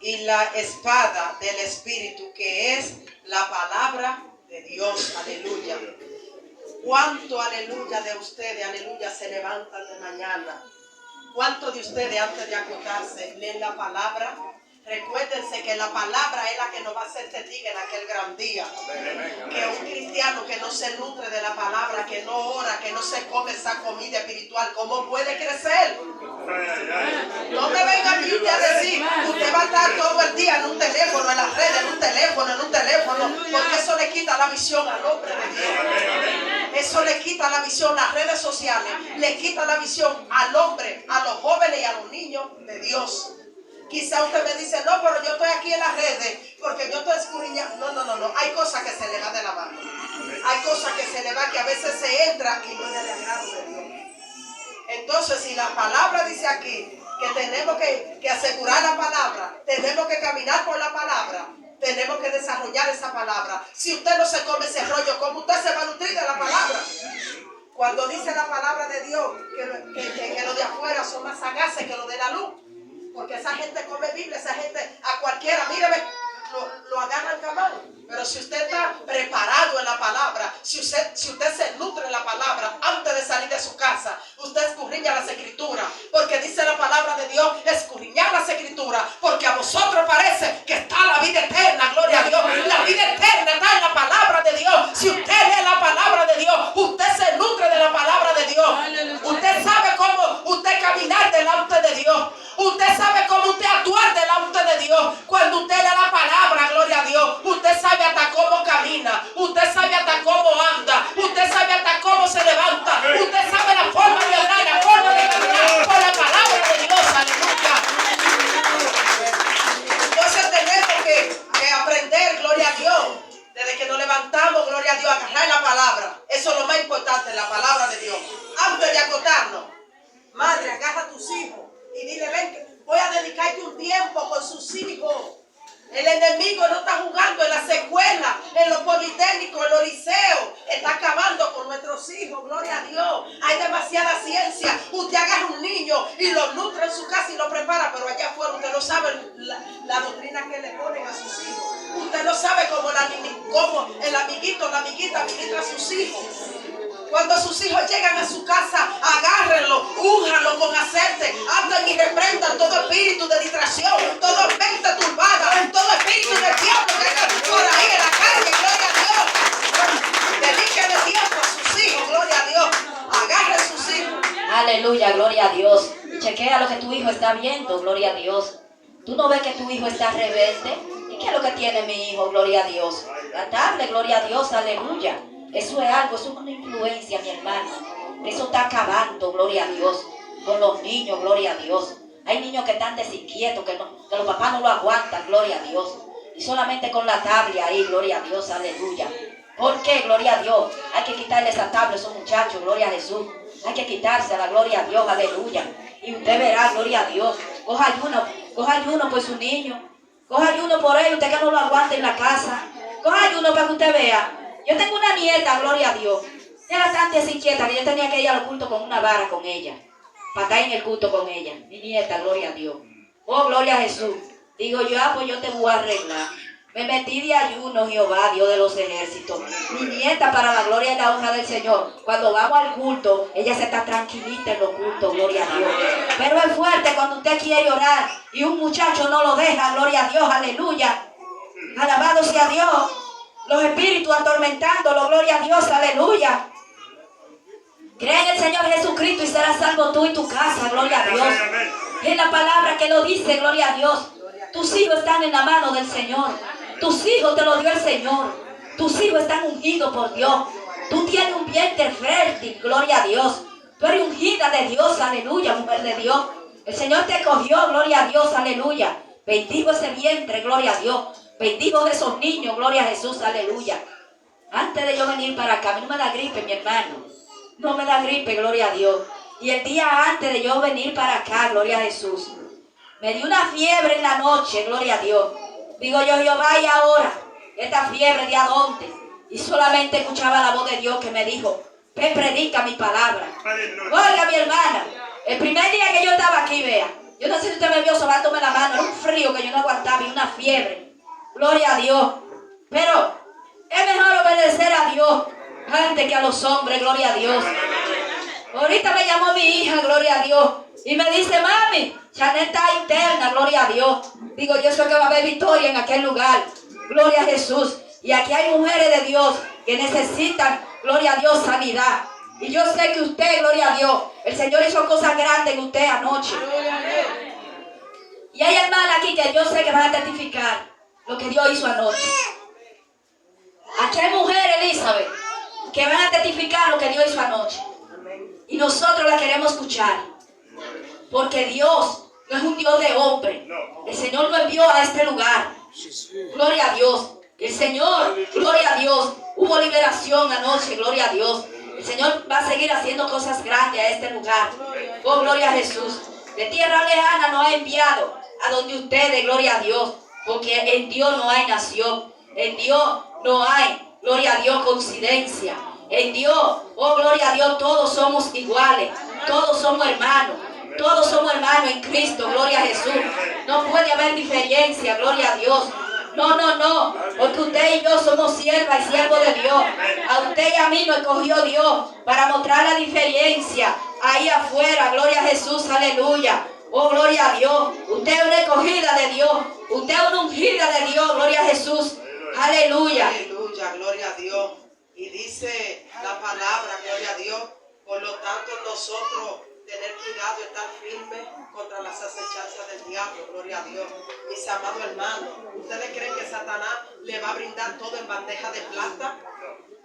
y la espada del Espíritu, que es la palabra de Dios. Aleluya. ¿Cuánto, aleluya, de ustedes, aleluya, se levantan de mañana? ¿Cuántos de ustedes antes de acostarse leen la palabra? Recuérdense que la palabra es la que nos va a hacer testigos en aquel gran día. Que un cristiano que no se nutre de la palabra, que no ora, que no se come esa comida espiritual, ¿cómo puede crecer? No me venga a mí usted a decir, usted va a estar todo el día en un teléfono, en las redes, en un teléfono, porque eso le quita la visión al hombre de Dios. Eso le quita la visión, las redes sociales, le quita la visión al hombre, a los jóvenes y a los niños de Dios. Quizá usted me dice, no, pero yo estoy aquí en las redes porque yo estoy escudriñando. No. Hay cosas que se le va de la mano. Hay cosas que se le va, que a veces se entra y no es del agrado de Dios. Entonces, si la palabra dice aquí que tenemos que asegurar la palabra, tenemos que caminar por la palabra, tenemos que desarrollar esa palabra. Si usted no se come ese rollo, ¿cómo usted se va a nutrir de la palabra? Cuando dice la palabra de Dios que los de afuera son más sagaces que los de la luz, porque esa gente come Biblia, esa gente a cualquiera, míreme, lo agarran camado. Pero si usted está preparado en la palabra, si usted se nutre en la palabra antes de salir de su casa, usted escudriña las escrituras, porque dice la palabra de Dios, escudriñar las escrituras, porque a vosotros parece que está la vida eterna, gloria a Dios. La vida eterna está en la palabra de Dios. Si usted lee la palabra de Dios, usted se nutre de la palabra de Dios. Usted sabe cómo usted caminar delante de Dios. Usted sabe cómo usted actuar delante de Dios. Cuando usted lee la palabra, gloria a Dios, usted sabe hasta cómo camina, usted sabe hasta cómo anda, usted sabe hasta cómo se levanta, usted sabe la forma de hablar, la forma de caminar por la palabra de Dios. Aleluya. Entonces tenemos que aprender, gloria a Dios, desde que nos levantamos, gloria a Dios, agarrar la palabra. Eso es lo más importante, la palabra de Dios. Antes de acotarnos, madre, agarra a tus hijos y dile, ven, que voy a dedicarte un tiempo con sus hijos. El enemigo no está jugando en las escuelas, en los politécnicos, en los liceos. Está acabando con nuestros hijos, gloria a Dios. Hay demasiada ciencia. Usted agarra un niño y lo nutre en su casa y lo prepara, pero allá afuera usted no sabe la doctrina que le ponen a sus hijos. Usted no sabe cómo el amiguito, la amiguita ministra a sus hijos. Cuando sus hijos llegan a su casa, agárrenlo, únjanlo con aceite, hablen y reprendan todo espíritu de distracción, todo mente turbada, todo espíritu de diablo que anda por ahí en la calle, gloria a Dios. Dedíquenle tiempo a sus hijos, gloria a Dios. Agarren sus hijos. Aleluya, gloria a Dios. Y chequea lo que tu hijo está viendo, gloria a Dios. ¿Tú no ves que tu hijo está rebelde? ¿Y qué es lo que tiene mi hijo, gloria a Dios? Cantarle, gloria a Dios, aleluya. Eso es algo, eso es una influencia, mi hermano. Eso está acabando, gloria a Dios, con los niños, gloria a Dios. Hay niños que están desinquietos, que los papás no lo aguantan, gloria a Dios. Y solamente con la tabla ahí, gloria a Dios, aleluya. ¿Por qué, gloria a Dios? Hay que quitarle esa tabla a esos muchachos, gloria a Jesús. Hay que quitársela, gloria a Dios, aleluya. Y usted verá, gloria a Dios. Coja ayuno por su niño. Coja ayuno por él, usted que no lo aguanta en la casa. Coja ayuno para que usted vea. Yo tengo una nieta, gloria a Dios. Ella era tan desinquieta que yo tenía que ir al culto con una vara con ella. Para estar en el culto con ella. Mi nieta, gloria a Dios. Oh, gloria a Jesús. Digo yo, pues yo te voy a arreglar. Me metí de ayuno, Jehová, Dios de los ejércitos. Mi nieta, para la gloria y la honra del Señor. Cuando vamos al culto, ella se está tranquilita en los cultos, gloria a Dios. Pero es fuerte cuando usted quiere orar y un muchacho no lo deja, gloria a Dios, aleluya. Alabado sea Dios. Los espíritus atormentándolo, gloria a Dios, aleluya. Cree en el Señor Jesucristo y serás salvo tú y tu casa, gloria a Dios. Y es la palabra que lo dice, gloria a Dios. Tus hijos están en la mano del Señor. Tus hijos te los dio el Señor. Tus hijos están ungidos por Dios. Tú tienes un vientre fértil, gloria a Dios. Tú eres ungida de Dios, aleluya, mujer de Dios. El Señor te cogió, gloria a Dios, aleluya. Bendigo ese vientre, gloria a Dios. Bendigo de esos niños, gloria a Jesús, aleluya. Antes de yo venir para acá, a mí no me da gripe, mi hermano. No me da gripe, gloria a Dios. Y el día antes de yo venir para acá, gloria a Jesús, me dio una fiebre en la noche, gloria a Dios. Digo yo, Jehová, y ahora, esta fiebre, ¿de a dónde? Y solamente escuchaba la voz de Dios que me dijo, ve, predica mi palabra. Oiga, mi hermana, el primer día que yo estaba aquí, vea, yo no sé si usted me vio sobándome la mano, era un frío frío que yo no aguantaba y una fiebre. Gloria a Dios. Pero es mejor obedecer a Dios antes que a los hombres, gloria a Dios. Ahorita me llamó mi hija, gloria a Dios, y me dice, mami, Chanel está interna, gloria a Dios. Digo, yo sé que va a haber victoria en aquel lugar, gloria a Jesús. Y aquí hay mujeres de Dios que necesitan, gloria a Dios, sanidad. Y yo sé que usted, gloria a Dios, el Señor hizo cosas grandes en usted anoche. Y hay hermanas aquí que yo sé que van a testificar lo que Dios hizo anoche. Aquí hay mujeres, Elizabeth, que van a testificar lo que Dios hizo anoche. Y nosotros la queremos escuchar. Porque Dios no es un Dios de hombre. El Señor lo envió a este lugar. Gloria a Dios. El Señor, gloria a Dios. Hubo liberación anoche, gloria a Dios. El Señor va a seguir haciendo cosas grandes a este lugar. Oh, gloria a Jesús. De tierra lejana nos ha enviado a donde ustedes, gloria a Dios. Porque en Dios no hay nación. En Dios no hay, gloria a Dios, coincidencia. En Dios, oh gloria a Dios, todos somos iguales. Todos somos hermanos. Todos somos hermanos en Cristo, gloria a Jesús. No puede haber diferencia, gloria a Dios. No, no, no. Porque usted y yo somos siervas y siervos de Dios. A usted y a mí nos escogió Dios para mostrar la diferencia ahí afuera, gloria a Jesús, aleluya. Oh, gloria a Dios. Usted es una escogida de Dios. Usted es una ungida de Dios, gloria a Jesús. Aleluya. Aleluya, gloria a Dios. Y dice la palabra, gloria a Dios. Por lo tanto, nosotros tener cuidado, estar firmes contra las acechanzas del diablo, gloria a Dios. Mis amados hermanos, ¿ustedes creen que Satanás le va a brindar todo en bandeja de plata?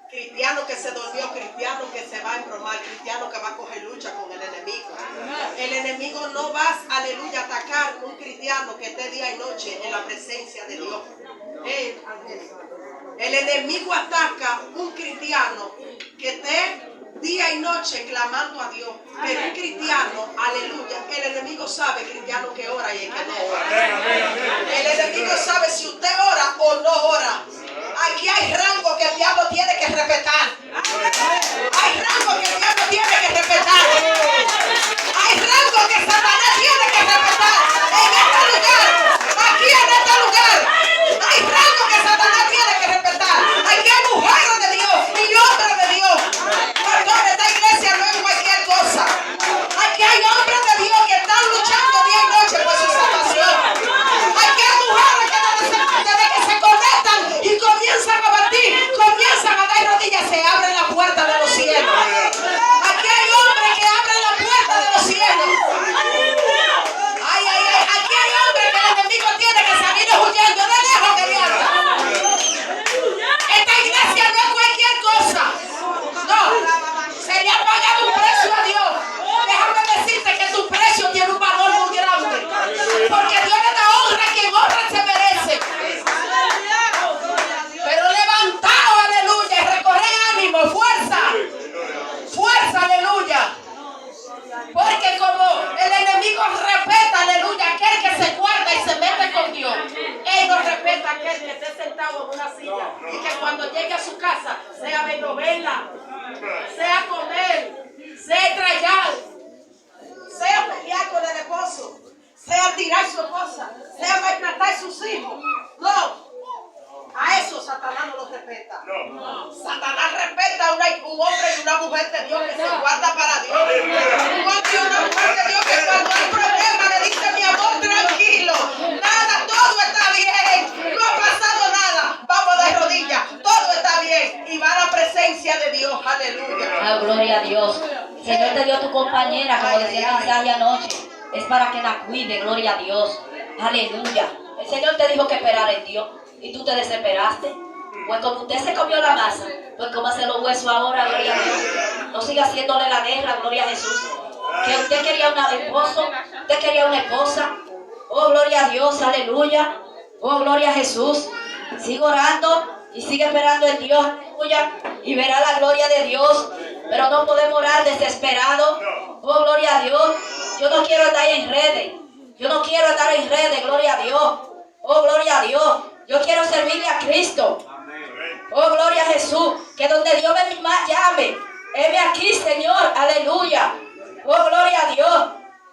Cristiano que se durmió, cristiano que se va a embromar, cristiano que va a coger lucha con el enemigo. El enemigo no va, aleluya, a atacar un cristiano que esté día y noche en la presencia de Dios. El enemigo ataca un cristiano que esté día y noche clamando a Dios. Pero un cristiano, aleluya, el enemigo sabe, cristiano, que ora y el que no ora. El enemigo sabe si usted ora o no ora. Aquí hay rango que el diablo tiene que respetar. Hay rango que el diablo tiene que respetar. Hay rango que Satanás tiene que respetar. En este lugar, aquí en este lugar, hay rango que Satanás tiene que respetar. Aquí hay mujeres de Dios y hombres de Dios. Perdón, esta iglesia no es cualquier cosa. Aquí hay hombres de Dios que están luchando día y noche por su salvación. Aquí hay mujeres que desde que se conectan y comienzan a batir, comienzan a dar rodillas, se abren la puerta de los cielos. Aquí hay hombres que abren la puerta de los cielos. Ay, ay, ay. Aquí hay hombres que el enemigo tiene que salir huyendo de lejos que viaja. Esta iglesia no es cualquier cosa. No, se le ha pagado un precio a Dios. Déjame decirte que tu precio tiene un valor muy grande. Porque Dios le da honra a quien honra se merece. Pero levantaos, aleluya, y recorred ánimo, fuerza. Fuerza, aleluya. Porque como el enemigo respeta, aleluya, aquel que se guarda y se mete con Dios, él no respeta a aquel que esté sentado en una silla y que cuando llegue a su casa sea ver novela, sea comer, sea trallar, sea pelear con el esposo, sea tirar su esposa, sea maltratar a sus hijos. No. A eso Satanás no lo respeta. No. Satanás respeta a un hombre y una mujer de Dios que se guarda para Dios. Un hombre y una mujer de Dios que cuando hay problema le dice, mi amor, tranquilo. Nada, todo está bien. No ha pasado nada. Vamos de rodillas. Todo está bien. Y va a la presencia de Dios. Aleluya. Ah, gloria a Dios. El Señor te dio tu compañera, como decía el mensaje anoche. Es para que la cuide, gloria a Dios. Aleluya. El Señor te dijo que esperar en Dios. Y tú te desesperaste. Pues como usted se comió la masa, pues cómase los huesos ahora, gloria a Dios. No siga haciéndole la guerra, gloria a Jesús. Que usted quería un esposo, usted quería una esposa. Oh, gloria a Dios, aleluya. Oh, gloria a Jesús. Sigue orando y sigue esperando en Dios, aleluya. Y verá la gloria de Dios. Pero no podemos orar desesperados. Oh, gloria a Dios. Yo no quiero estar en redes. Yo no quiero estar en redes, gloria a Dios. Oh, gloria a Dios. Yo quiero servirle a Cristo. Oh, gloria a Jesús. Que donde Dios me llame, heme aquí, Señor. Aleluya. Oh, gloria a Dios.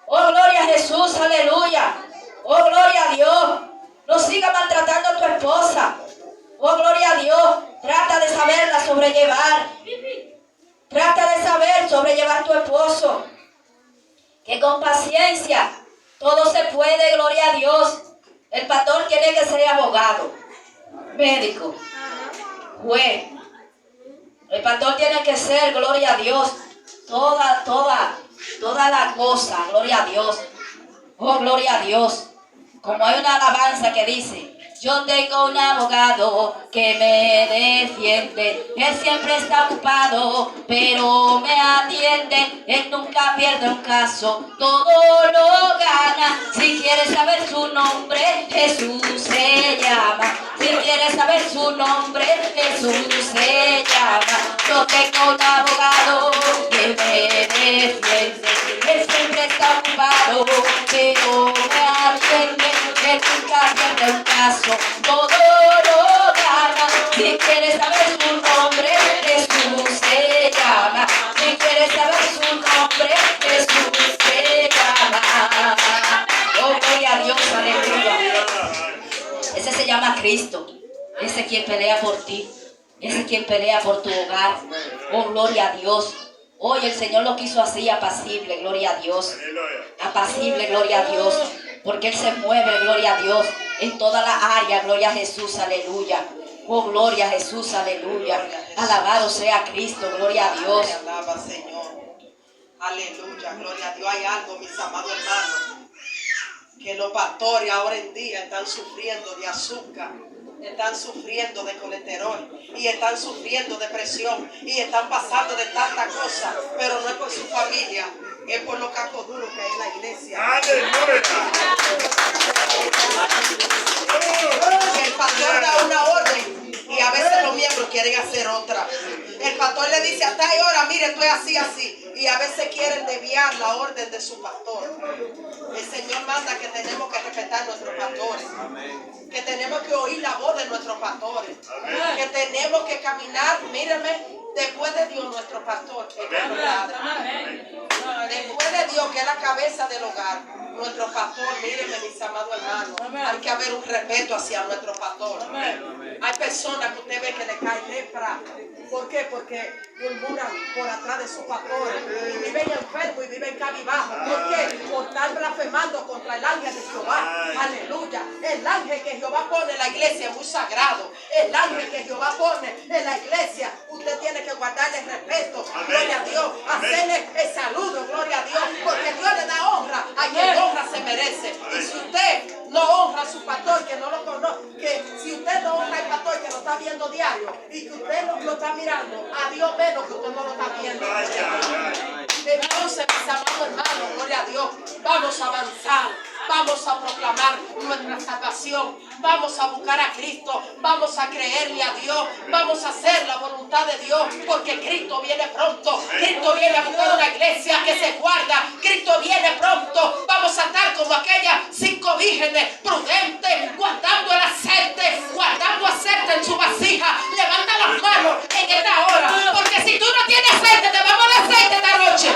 Oh, gloria a Jesús. Aleluya. Oh, gloria a Dios. sobrellevar. Trata de saber sobrellevar tu esposo. Que con paciencia todo se puede, gloria a Dios. El pastor tiene que ser abogado, médico, juez. El pastor tiene que ser, gloria a Dios, toda la cosa, gloria a Dios. Oh, gloria a Dios. Como hay una alabanza que dice: yo tengo un abogado que me defiende. Él siempre está ocupado, pero me atiende. Él nunca pierde un caso, todo lo gana. Si quieres saber su nombre, Jesús se llama. Si quieres saber su nombre, Jesús se llama. Yo tengo un abogado que me defiende. Él siempre está ocupado, pero me atiende. Él nunca pierde un caso, todo lo gana. Si quieres saber su nombre, Jesús se llama. Si quieres saber su nombre, Jesús se llama. Oh, gloria a Dios, aleluya. Ese se llama Cristo. Ese es quien pelea por ti. Ese es quien pelea por tu hogar. Oh, gloria a Dios. Hoy el Señor lo quiso así, apacible, gloria a Dios. Apacible, gloria a Dios. Porque Él se mueve, gloria a Dios, en toda la área, gloria a Jesús, aleluya. Oh, gloria a Jesús, aleluya. Alabado sea Cristo, gloria a Dios. Alaba, Señor. Aleluya, gloria a Dios. Hay algo, mis amados hermanos, que los pastores ahora en día están sufriendo de azúcar, están sufriendo de colesterol y están sufriendo de presión y están pasando de tanta cosa, pero no es por su familia, es por los cacos duros que hay en la iglesia. El pastor da una orden y a veces los miembros quieren hacer otra. El pastor le dice: hasta ahí ahora, mire, estoy así. Y a veces quieren desviar la orden de su pastor. El Señor manda que tenemos que respetar a nuestros pastores. Que tenemos que oír la voz de nuestros pastores. Que tenemos que caminar, míreme, después de Dios, nuestro pastor, que es nuestro padre. Después de Dios, que es la cabeza del hogar, nuestro pastor, mírenme, mis amados hermanos, hay que haber un respeto hacia nuestro pastor. Hay personas que usted ve que le cae lepra. ¿Por qué? Porque murmuran por atrás de sus pastores y viven enfermos y viven cabizbajos. ¿Por qué? Por estar blasfemando contra el ángel de Jehová. Aleluya. El ángel que Jehová pone en la iglesia es muy sagrado. El ángel que Jehová pone en la iglesia, usted tiene que guardarle respeto. Gloria a Dios. Hacerle el saludo, gloria a Dios. Porque Dios le da honra a quien honra se merece. Y si usted no honra a su pastor, que no lo conoce, que si usted no honra al pastor que lo está viendo diario y que usted no lo está mirando, a Dios menos que usted no lo está viendo. Entonces, mis amados hermanos, gloria a Dios, vamos a avanzar. Vamos a proclamar nuestra salvación. Vamos a buscar a Cristo. Vamos a creerle a Dios. Vamos a hacer la voluntad de Dios. Porque Cristo viene pronto. Cristo viene a buscar una iglesia que se guarda. Cristo viene pronto. Vamos a estar como aquellas 5 vírgenes prudentes, guardando el aceite, guardando aceite en su vasija. Levanta las manos en esta hora. Porque si tú no tienes aceite, te vamos a dar aceite esta noche.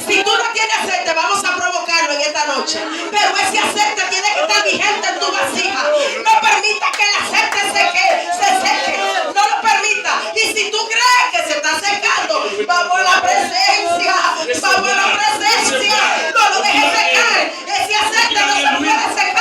Si tú no tienes aceite, vamos a provocarlo en esta noche. Pero ese aceite tiene que estar vigente en tu vasija. No permita que el aceite se seque. No lo permita. Y si tú crees que se está secando, vamos a la presencia. Vamos a la presencia. No lo dejes secar. Ese aceite no se puede secar.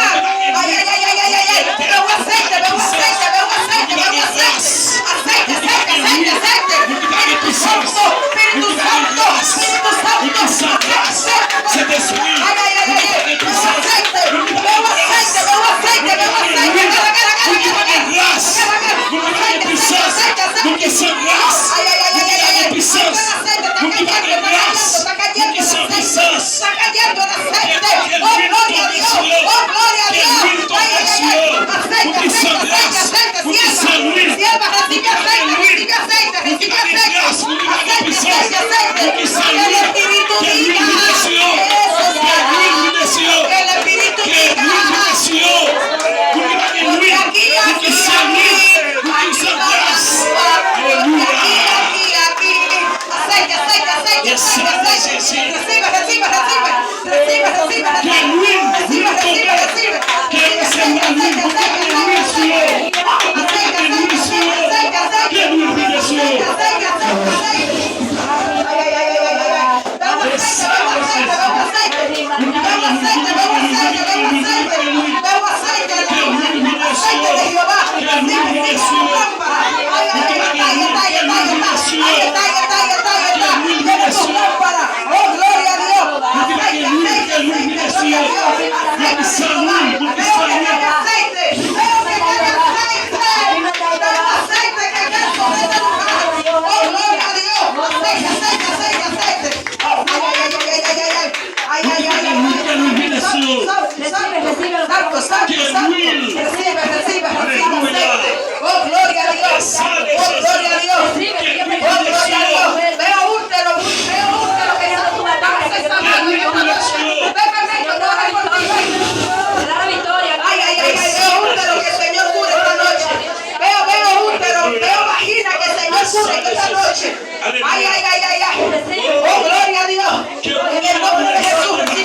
Ay, ay, ay, ay, ay. Oh, gloria a Dios. En el nombre de Jesús, recibe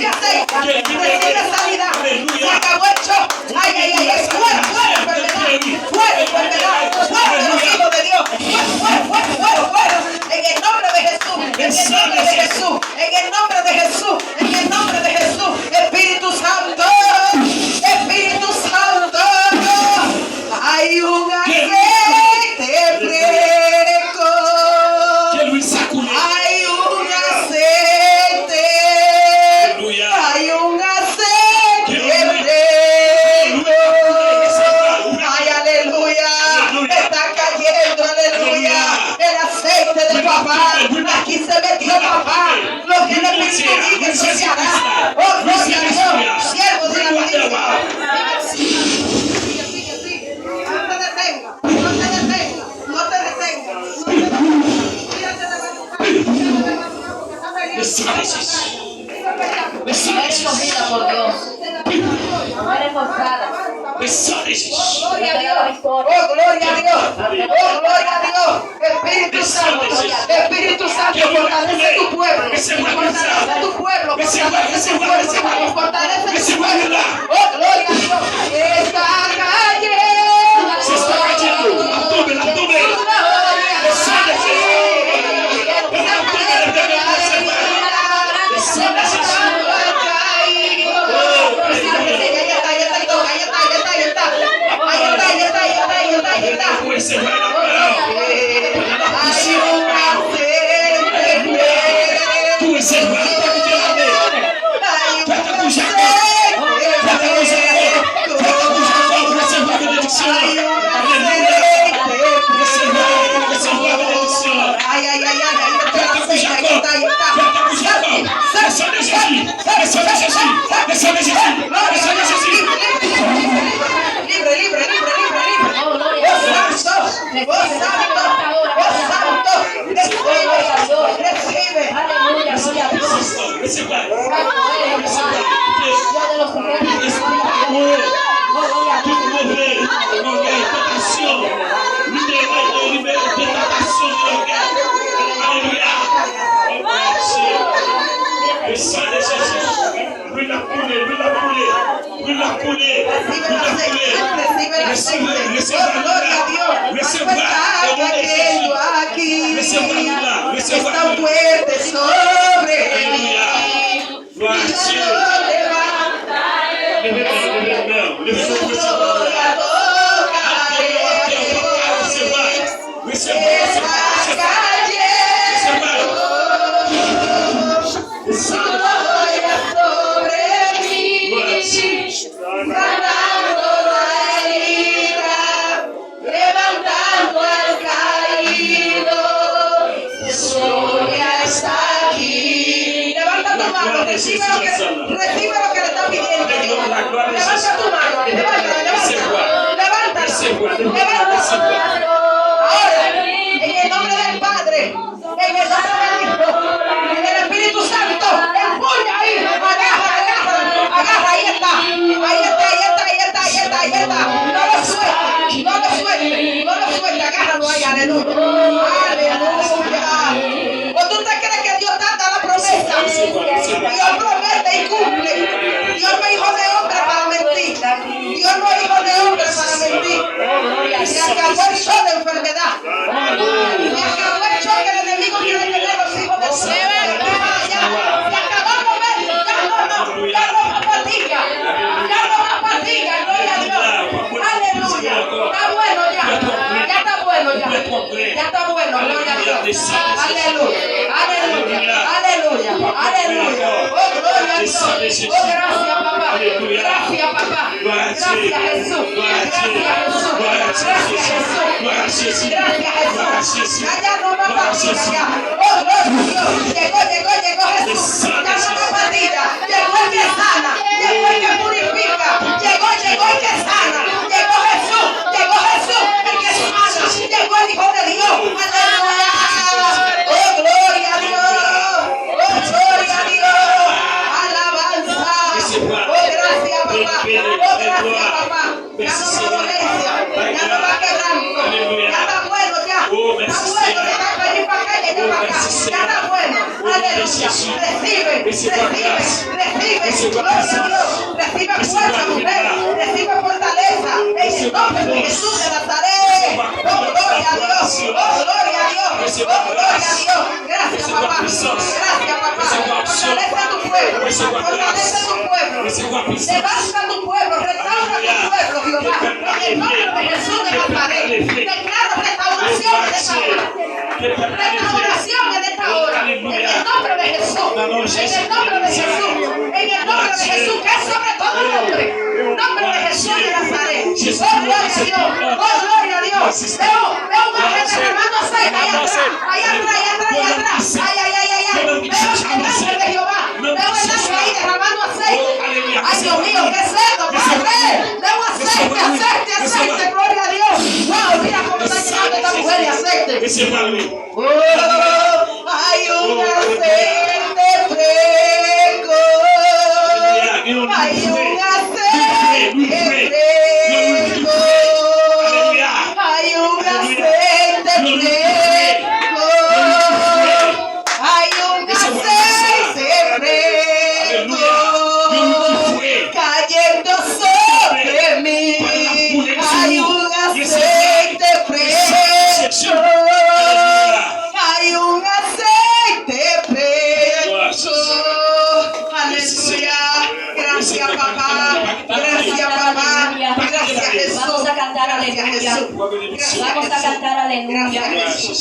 aceite. Recibe sanidad. Se acabó el show. Ay, ay, ay, ay. Fuera, fuera enfermedad. Fuera enfermedad. Fuera de los hijos de Dios. Fuera, fuera, fuera, fuera. En el nombre de Jesús. En el nombre de Jesús. En el nombre de Jesús. En el nombre de Jesús. Espíritu Santo. Espíritu Santo. Hay un aceite fresco. Hay un aceite. Hay un aceite fresco. Ay, aleluya. Está cayendo, aleluya. El aceite del papá. Aquí se metió papá. Lo que el Espíritu diga, eso se hará. Oh, gloria a Dios. Siervo de la vida. Eres cogida por Dios. Eres forzada. Oh, gloria a Dios. Oh, gloria a Dios. Espíritu Santo. Espíritu Santo, fortalece tu pueblo. Fortalece tu pueblo. Fortalece tu pueblo. Fortalece tu pueblo. Oh, gloria a Dios. Está cayendo. Se está cayendo. Abdomen, abdomen. Está fuerte sobre mí. Recibe lo que le está pidiendo. Levanta tu mano. Levanta. Ahora, en el nombre del Padre, en el nombre del Hijo, en el Espíritu Santo, empuña ahí, agarra, ahí está. No lo suelte, agárralo ahí, aleluya. ¿O tú te crees que Dios trata la promesa? Dios promete y cumple. Dios no es hijo de hombre para mentir. Dios no es hijo de hombre para mentir. Se acabó el show de enfermedad. Se acabó el show que el enemigo quiere tener los hijos de Dios. Se acabó el momento. Ya no más patilla. Gloria a Dios. Aleluya. Está bueno ya. Ya está bueno ya. Ya está bueno. Gloria a Dios. Aleluya. Oh, gloria a Dios. Oh, gracias, papá. Gracias, papá. Gracias, Jesús. Ya no más patilla ya. Oh, gloria a Dios. Llegó Jesús. Ya no más patilla. Llegó el que sana. Llegó el que purifica. Llegó el que sana. Llegó Jesús, el que sana. Llegó el Hijo de Dios. Aleluya. Oh, gloria a Dios. Alabanza. Oh, gracias, papá. Ya no más dolencia. Ya no más quebranto. Ya está bueno ya. Está bueno. gracia. Recibe, gloria a Dios. Recibe fuerza, mujer. Recibe fortaleza. En el nombre de Jesús de Nazaret. Oh, gloria a Dios. Oh, gloria a Dios. Oh, gloria a Dios. Gracias, papá. Gracias, papá. Fortalece a tu pueblo. Fortalece a tu pueblo. Levanta a tu pueblo. Restaura a tu pueblo, Jehová. En el nombre de Jesús de Nazaret. Declaro restauración en esta hora. Restauración en esta hora. En el nombre de Jesús. En el nombre de Jesús. En el nombre de Jesús. Que es sobre todo nombre. Nombre de Jesús de Nazaret. Oh, gloria a Dios. Oh, gloria a Dios. Veo un ángel derramando aceite allá atrás. Allá atrás. Ay. Veo el ángel de Jehová. Veo el ángel ahí derramando aceite. Ay, Dios mío, ¿qué es esto, Padre? Veo aceite. Gloria a Dios. Wow, mira cómo está llenando esta mujer de aceite. Oh, hay un aceite fresco. Hay un aceite fresco. Hay un aceite fresco. Hay un aceite fresco cayendo sobre mí. Hay un aceite fresco. Hay un aceite fresco. Aleluya. Gracias, papá. Gracias, papá. Gracias, Jesús. Vamos a cantar aleluya. Vamos a cantar aleluya.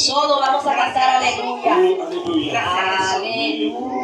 Todos vamos a cantar aleluya. Aleluya.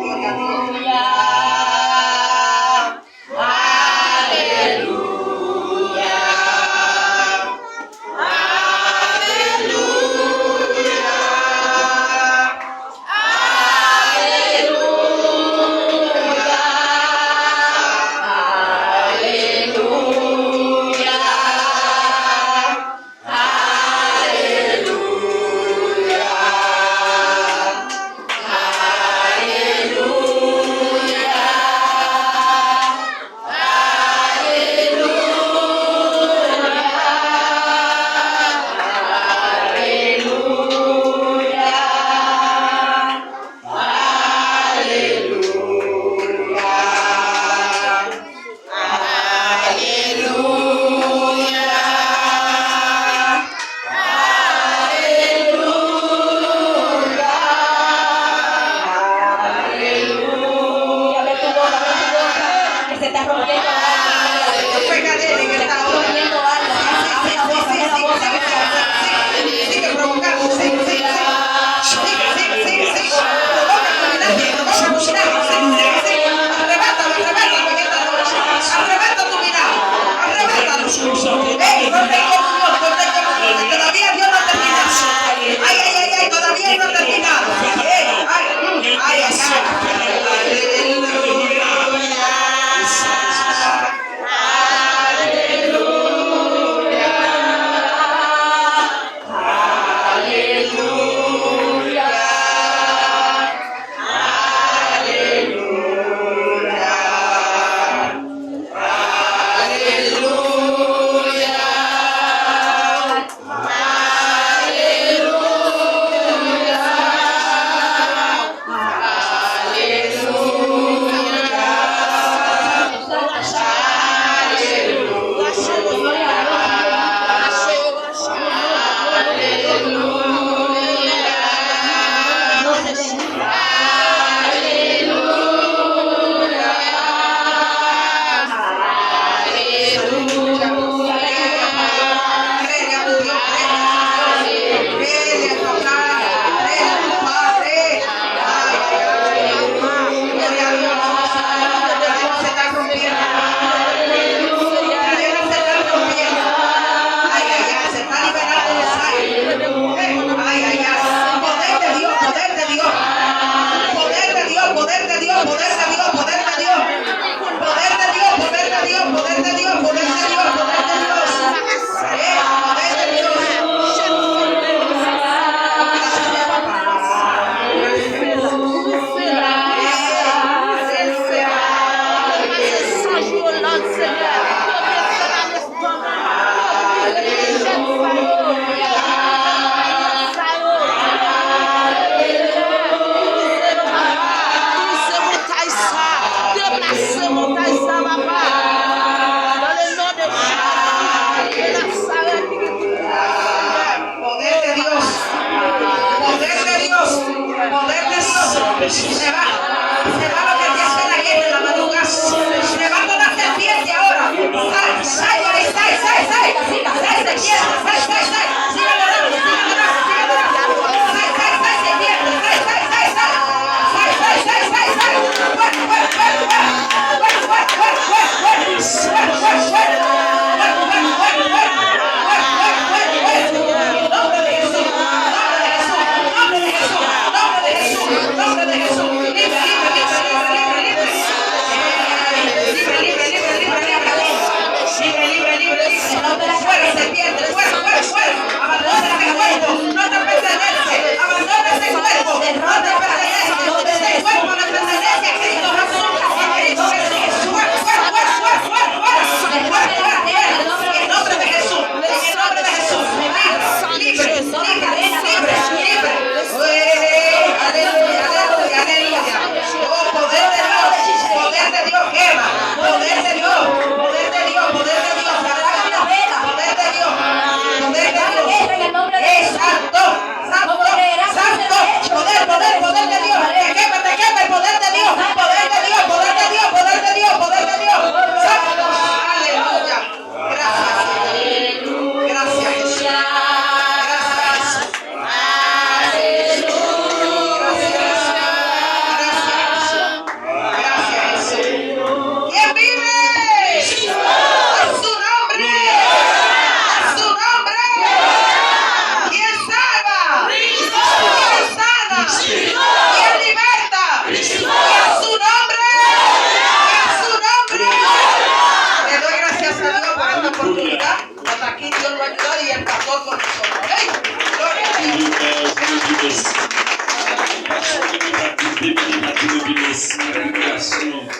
Bénis, bénis, bénis.